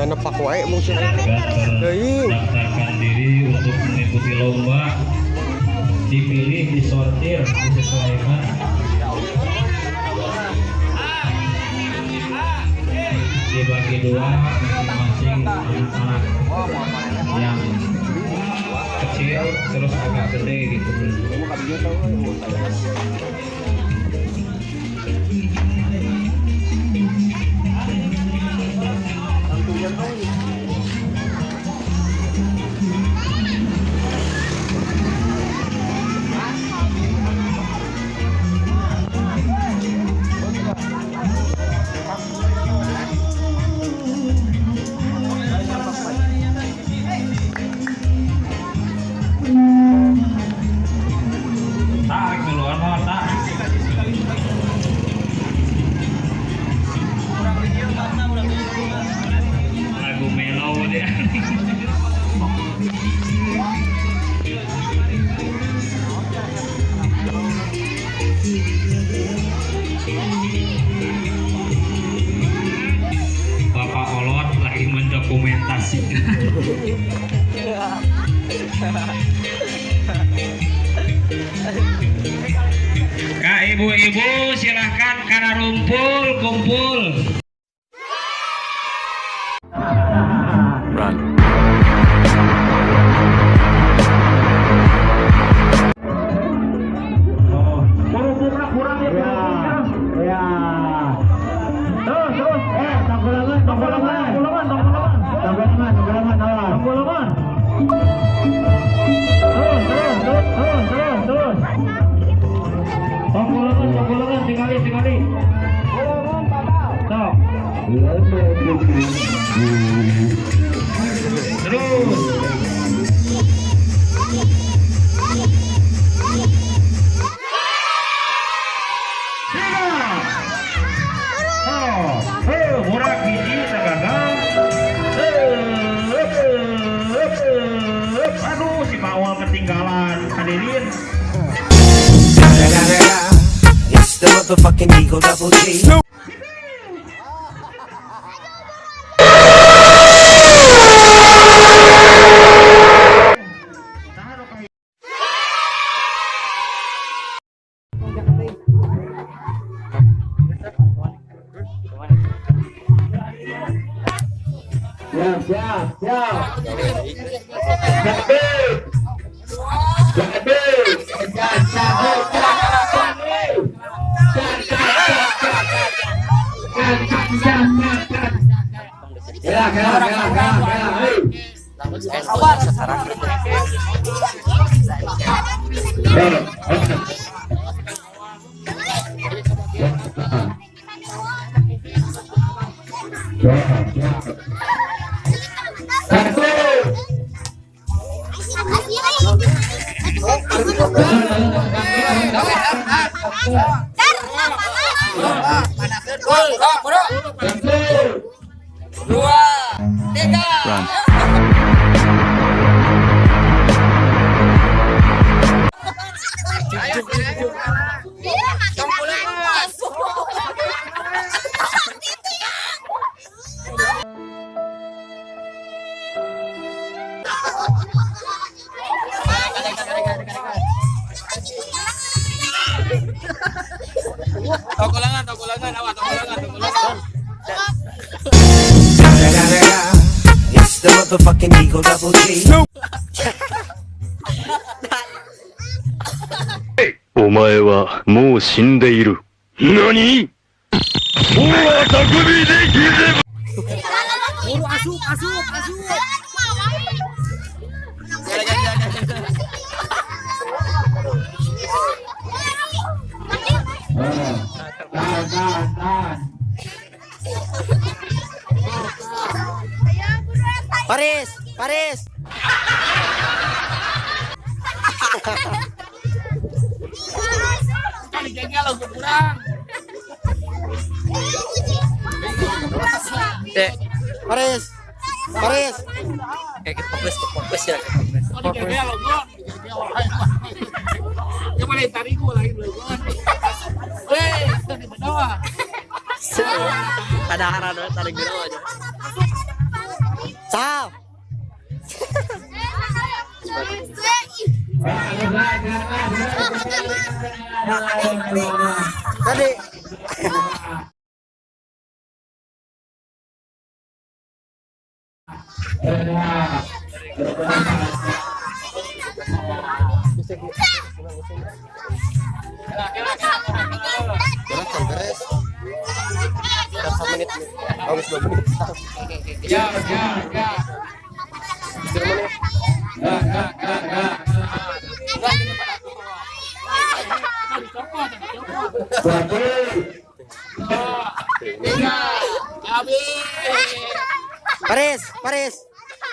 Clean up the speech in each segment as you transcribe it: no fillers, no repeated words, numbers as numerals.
main nepak wae musim teuing. Daftarkan diri untuk mengikuti lomba, dipilih, disortir, disesuaikan. Dibagi dua masing-masing anak-anak yang kecil terus agak gede gitu. Tarik duluan mau tak. Lagu mellow dia. Bapak Olot lagi mendokumentasikan. Kak ibu-ibu silahkan karena rumpul kumpul. Run. Kurang kurang ya. Ya. Terus. Tonggolangan. Terus. Tonggolangan sekali. Stop. Terus. Murah biji tegagal. Aduh si Bawal ketinggalan. Hadirin. It's the motherfucking Eagle Double G. Run. Tonggolangan, awak tonggolangan. It's the motherfucking Eagle Double G. お前はもう死んでいる。何？もうあたくびできれば。 Asup. Paris. Kali gagal aku kurang. Dek, Paris. Kayak fokus ya. Gagal aku. Yang mana tariku lagi belum. Weh, di bawah. Ada hara tarik dulu aja. Tao. Tadi. Beres. 1 menit. Habis 2 menit.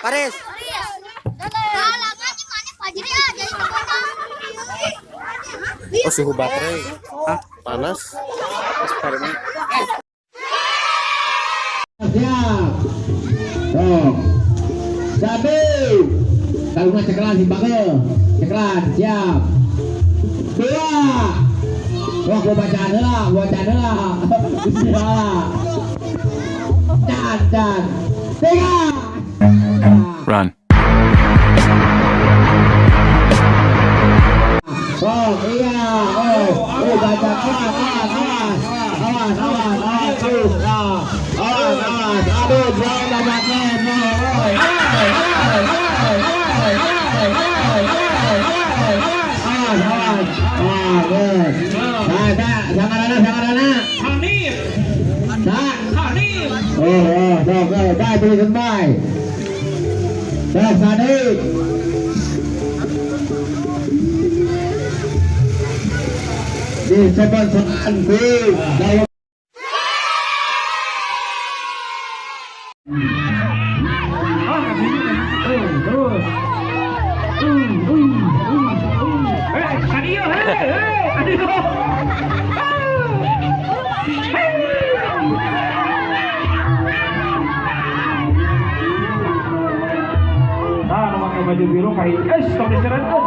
Paris. Oh, suhu baterai. Hah? Panas. Satu. Kalau ceklan si bagel. Ceklan siap. 2. Wah, gua bacaan lah. Bismillah. Dan. 3. Run. Oh iya, baca awas, aduh, jangan dapatnya, jangan. Hanif. Bye, please, bye. Sadik. Di sepan-sepan dalam baju biru kayak tong diseretkeun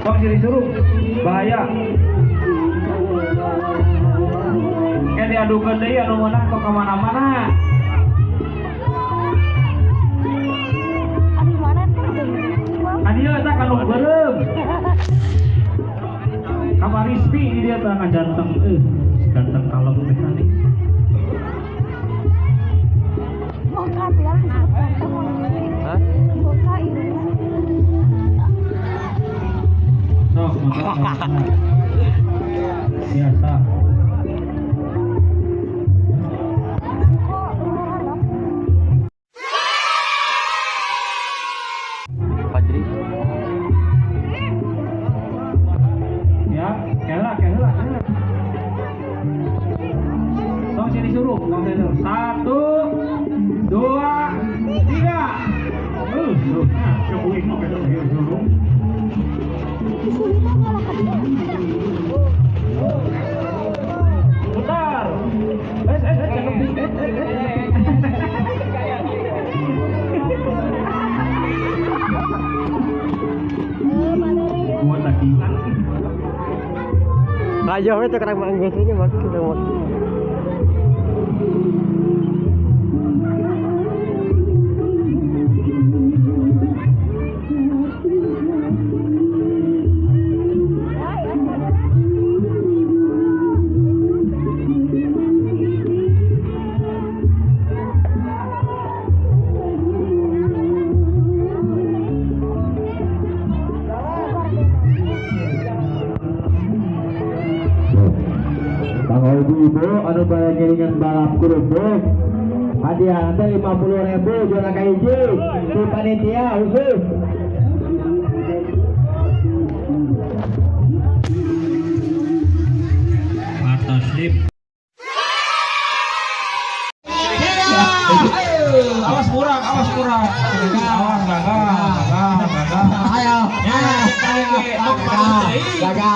tong disuruh bahaya kayak diadukeun deui anu meunang tong ka mana-mana adieu eta kanu beureum kamar Rizpi di dia teh ngajanteng ganteng kalem teh tadi biasa Fajri. ya kela tong sini suruh 1, 2, 3 coba ini suruh putar buat lagi Ayo, itu kerang manggis ini bagus kita mau. Ibu anu balik kiringan balap kerupuk hadiah nanti 50.000 juara kaiji di panitia khusus atas lip awas kurang ayo jaga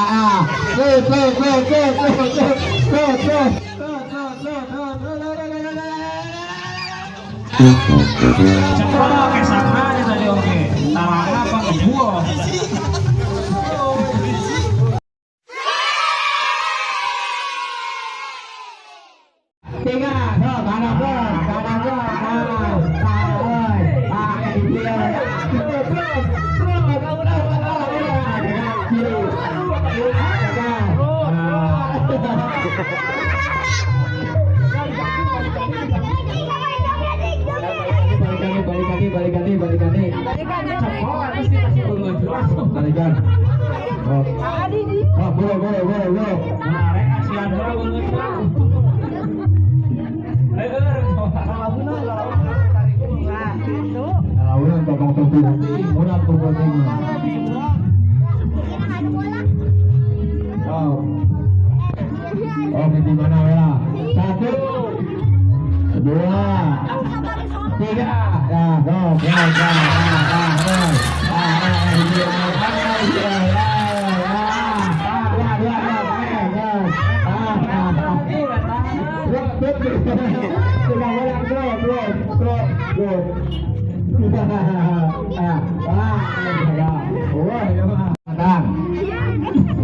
cepat kesana tadi oke tarang apa kebuah tiga kanan Balikan. Oh, boleh. Nah, rek kasihan orang banget lah. Ulang tokong tunggu. Ulang tunggu. Oh, di mana Wela? 1, 2, 3. Dah, go.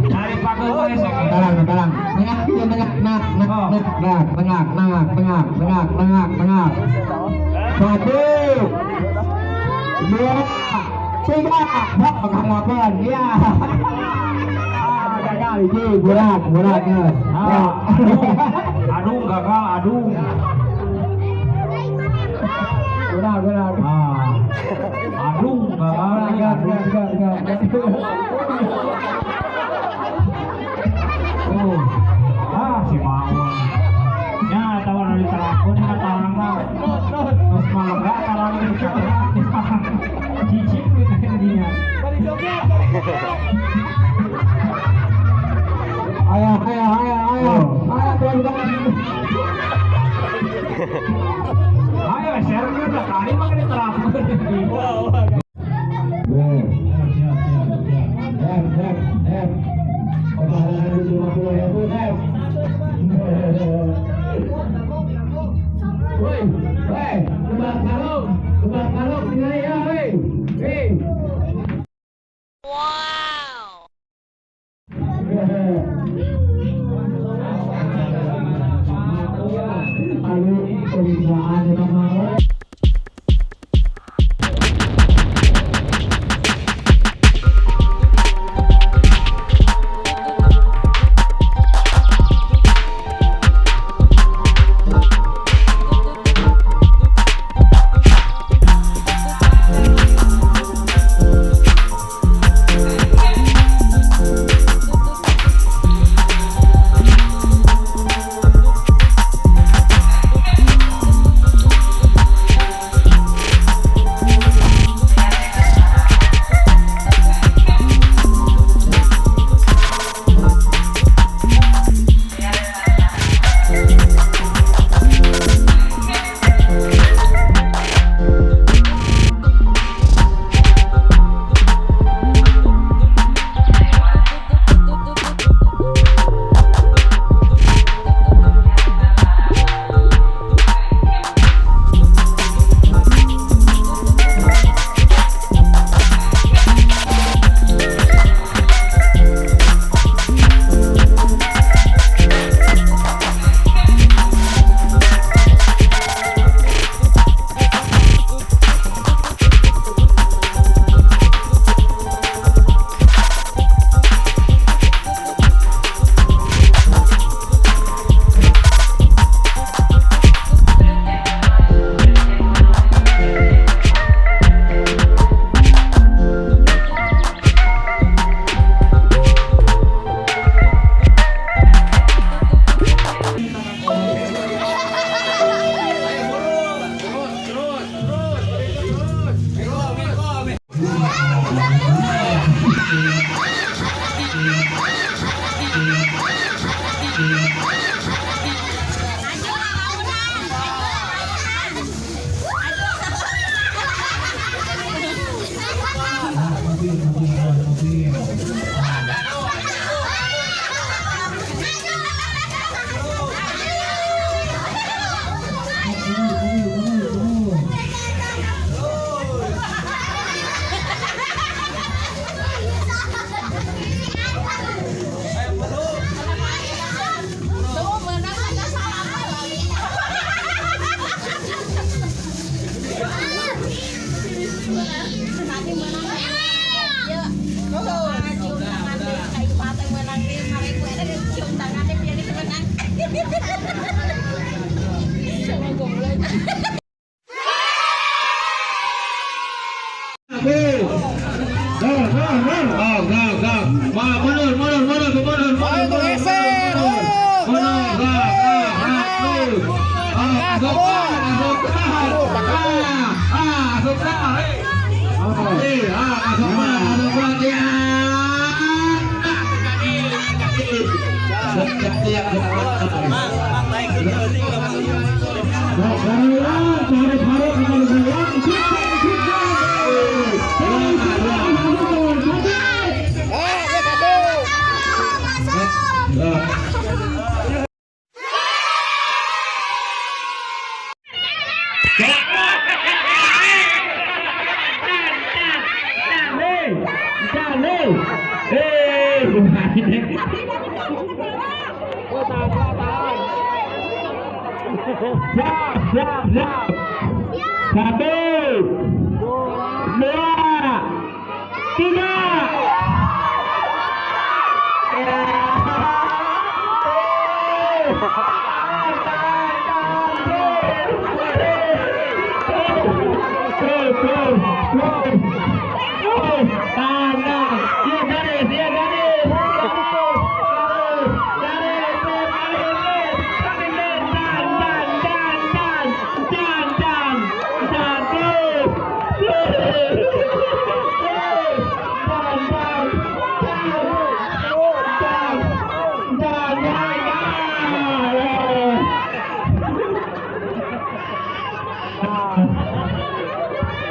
Cari pakai esek. Tengah. Satu, dua, tiga. Pegang lapar. Ya. Gagal ini berat ya. Aduh, gagal, aduh. Berat. Aduh, gagal. Si Mawar. Ya, tahu dari telepon ini tarang lah. Mas Malga tarang ini cicip gitu dia. Ayo, teman-teman. Ayo, share udah kali makan di telepon.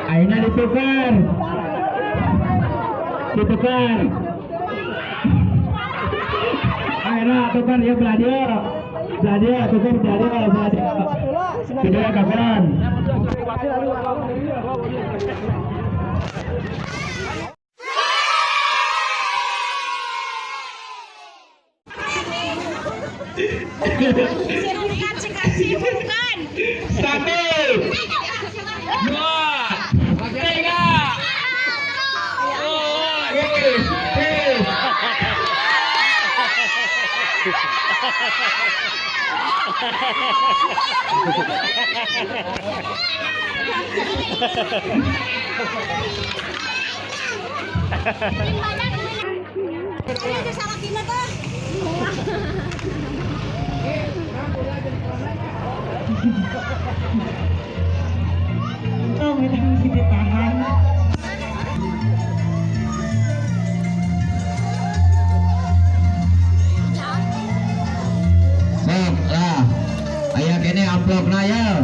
Aina ditukar. Aina tukar ya belajar tukar belajar. Tidak kapan. Bukan. Satu, dua, tiga. Ini sama kita tuh. Oh, kita mesti ditahan. Sok lah, ayo kene amplop na ya.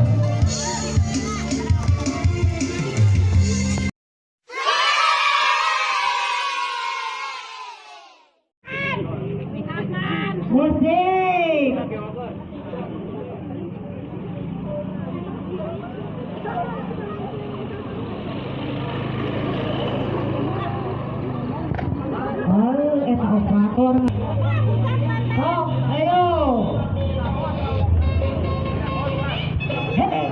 Musik. Eta operator. Oh, ayo. Hey.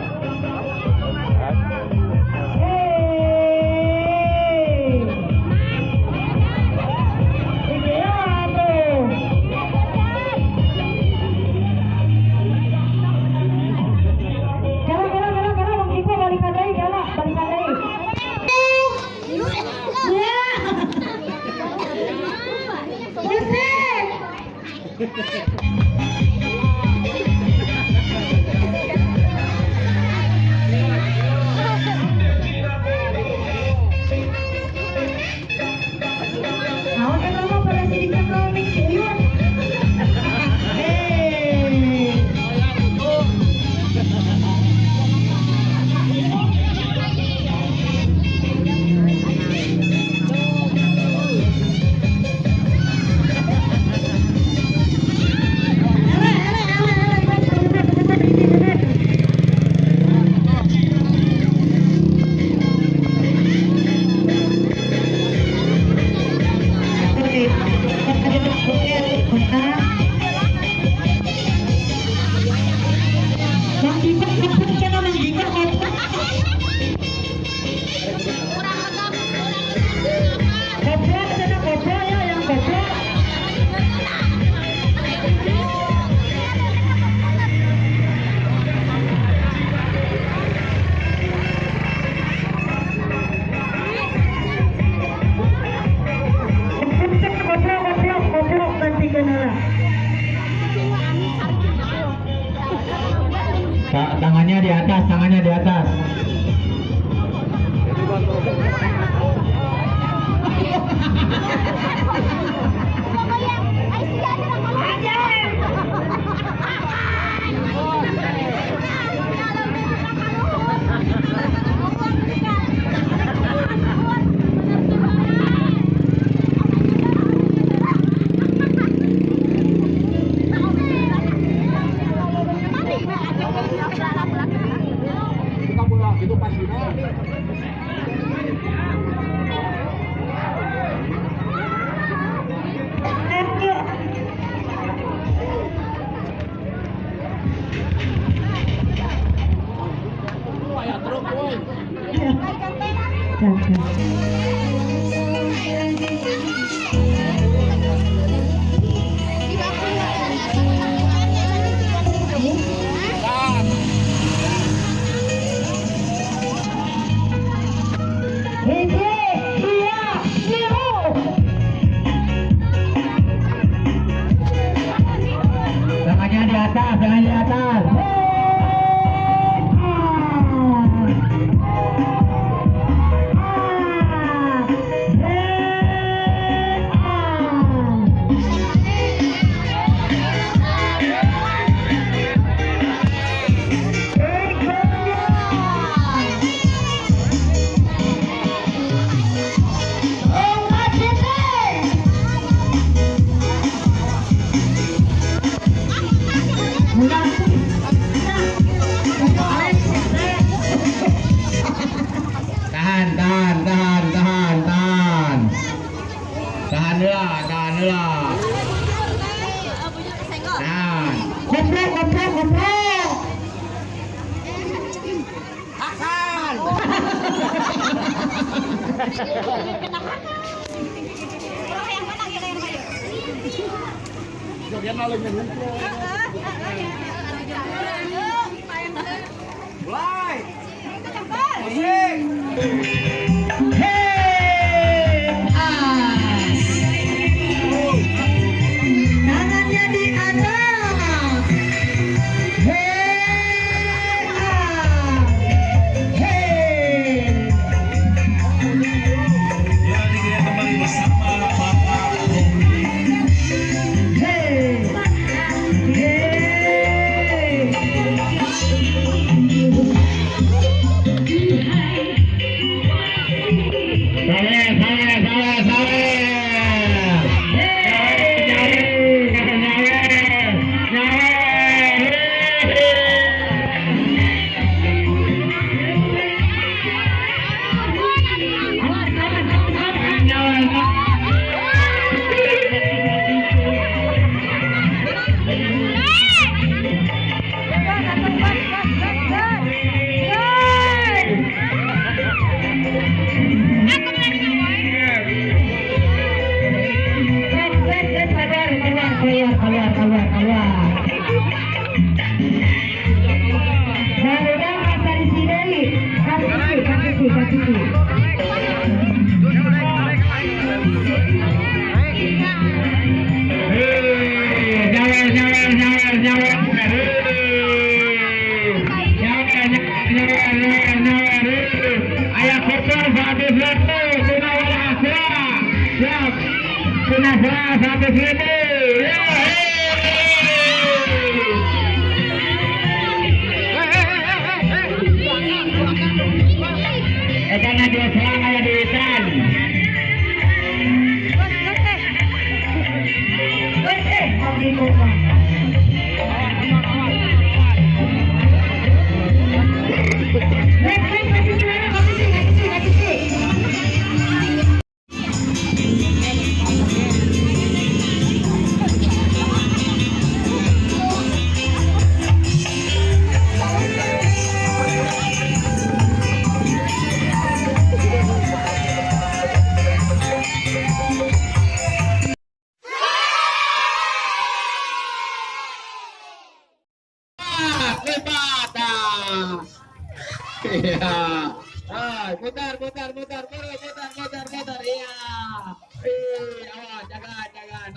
Tangannya di atas, tangannya di atas. Tangannya di atas, tangannya di atas. Tahan dulu. Tahan. Goblok. Tangannya di atas. Kembali bersama Bapak karena dia selama ya di hutan. Iya. Putar. Iya.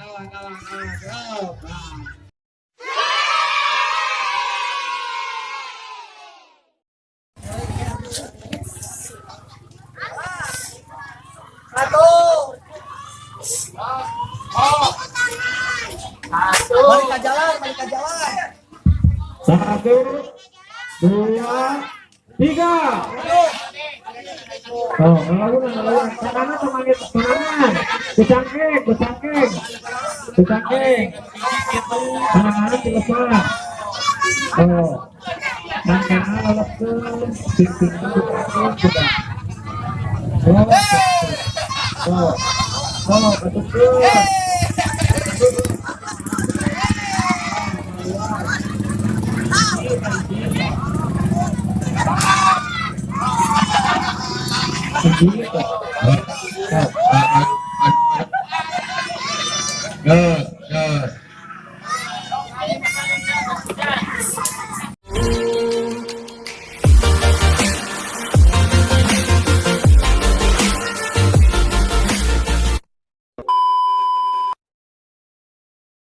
Awas, jangan. Awas. 1, 2, 3. Oh, ngelawan. Tangan temannya tangan. Becangkeng. Tangan dilepas. Oh, tangan lepas. Sing sudah. Betul.